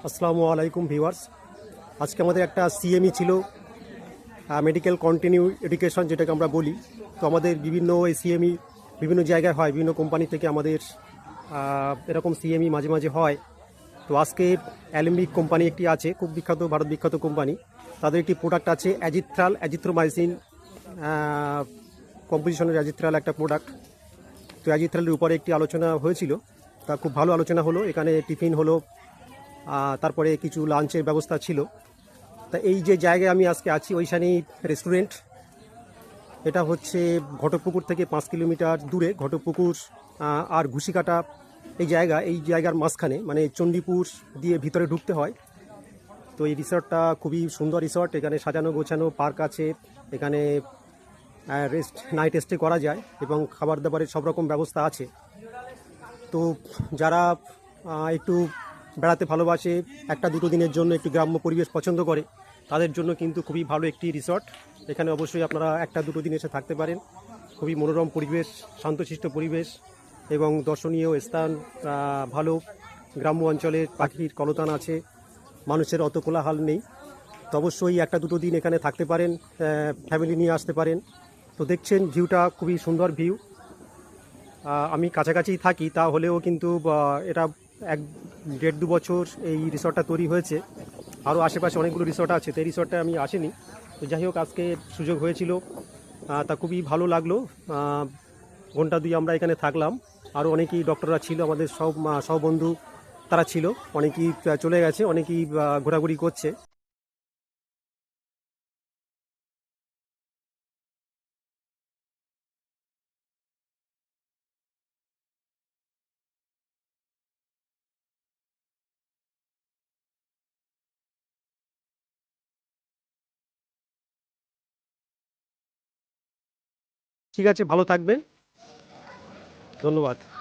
আসসালামু আলাইকুম ভিউয়ার্স। আজকে আমাদের একটা সিএমই ছিল, মেডিকেল কন্টিনিউ এডুকেশন যেটাকে আমরা বলি। তো আমাদের বিভিন্ন এই সিএমই বিভিন্ন জায়গায় হয়, বিভিন্ন কোম্পানি থেকে আমাদের এরকম সিএমই মাঝে মাঝে হয়। তো আজকে অ্যালেম্বিক কোম্পানি একটি আছে, খুব বিখ্যাত, ভারত বিখ্যাত কোম্পানি। তাদের একটি প্রোডাক্ট আছে অ্যাজিথ্রোমাইসিন কম্পোজিশনের অ্যাজিথ্রাল একটা প্রোডাক্ট। তো অ্যাজিথ্রালের উপরে একটি আলোচনা হয়েছিল, তা খুব ভালো আলোচনা হলো। এখানে টিফিন হলো, তারপরে কিছু লাঞ্চের ব্যবস্থা ছিল। তা এই যে জায়গায় আমি আজকে আছি ওইখানেই রেস্টুরেন্ট। এটা হচ্ছে ঘটকপুকুর থেকে 5 কিলোমিটার দূরে। ঘটকপুকুর আর ঘুষিকাটা এই জায়গার মাঝখানে, মানে চণ্ডীপুর দিয়ে ভিতরে ঢুকতে হয়। তো এই রিসর্টটা খুবই সুন্দর রিসর্ট। এখানে সাজানো গোছানো পার্ক আছে, এখানে নাইট স্টে করা যায় এবং খাবার দাবারের সব রকম ব্যবস্থা আছে। তো যারা একটু বেড়াতে ভালোবাসে, একটা দুটো দিনের জন্য একটু গ্রাম্য পরিবেশ পছন্দ করে, তাদের জন্য কিন্তু খুবই ভালো একটি রিসর্ট। এখানে অবশ্যই আপনারা একটা দুটো দিন এসে থাকতে পারেন। খুবই মনোরম পরিবেশ, শান্তশিষ্ট পরিবেশ এবং দর্শনীয় স্থান ভালো। গ্রাম্য অঞ্চলে পাখির কলতান আছে, মানুষের অত কোলাহল নেই। তো অবশ্যই একটা দুটো দিন এখানে থাকতে পারেন, ফ্যামিলি নিয়ে আসতে পারেন। তো দেখছেন ভিউটা খুবই সুন্দর ভিউ। আমি কাছাকাছিই থাকি, তা হলেও কিন্তু এটা 1-1.5 বছর এই রিসর্টটা তৈরি হয়েছে। আরও আশেপাশে অনেকগুলো রিসর্ট আছে, তো এই রিসর্টে আমি আসিনি। তো যাই হোক, আজকে সুযোগ হয়েছিল, তা খুবই ভালো লাগলো। ঘন্টা দুই আমরা এখানে থাকলাম। আরও অনেকেই ডক্টররা ছিল, আমাদের সব বন্ধু তারা ছিল। অনেকেই চলে গেছে, অনেকেই ঘোরাঘুরি করছে। ঠিক আছে, ভালো থাকবেন, ধন্যবাদ।